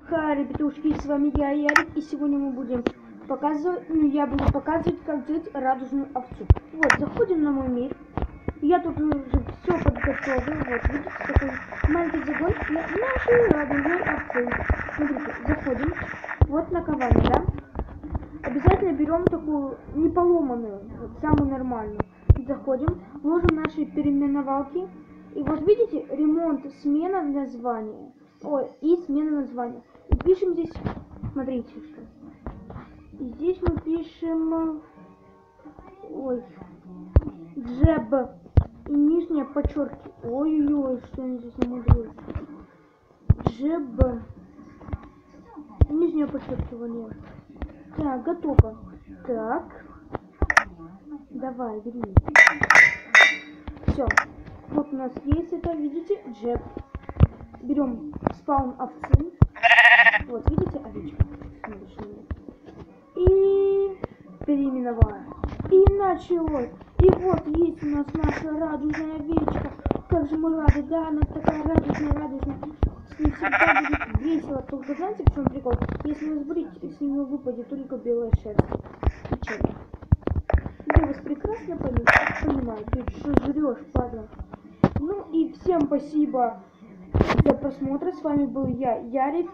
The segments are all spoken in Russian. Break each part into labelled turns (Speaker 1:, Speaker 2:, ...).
Speaker 1: Ха, ребятушки, с вами я, Ярик, и сегодня мы будем показывать, я буду показывать, как делать радужную овцу. Вот, заходим на мой мир. Я тут уже все подготовил. Вот, видите, такой маленький загон для нашей радужной овцы. Смотрите, заходим. Вот наковальня, да? Обязательно берем такую не поломанную, вот, самую нормальную. Заходим, ложим наши переименовалки. И вот видите, ремонт, смена названия. Ой, и смена названия. И пишем здесь, смотрите, что. И здесь мы пишем, ой, джеб. И нижнее подчеркивание. Ой-ой-ой, что они здесь намудрили. Джеб. Нижнее подчеркивание. Так, готово. Так. Давай, бери. Все. Вот у нас есть это, видите, джеб. Берем спаун овцы. Вот, видите, овечка. И переименовала. И началось. И вот есть у нас наша радужная овечка. Как же мы рады, да, она такая радужная. С ней всегда будет весело. Только знаете, в чем прикол? Если вы сбрите, с нее выпадет только белая шерсть. И черная. Я вас прекрасно понимаю. Ты что жрешь, падла? Ну и всем спасибо за просмотр. С вами был я, Ярик.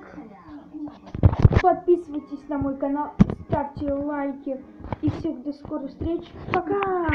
Speaker 1: Подписывайтесь на мой канал, ставьте лайки. И всех до скорых встреч. Пока!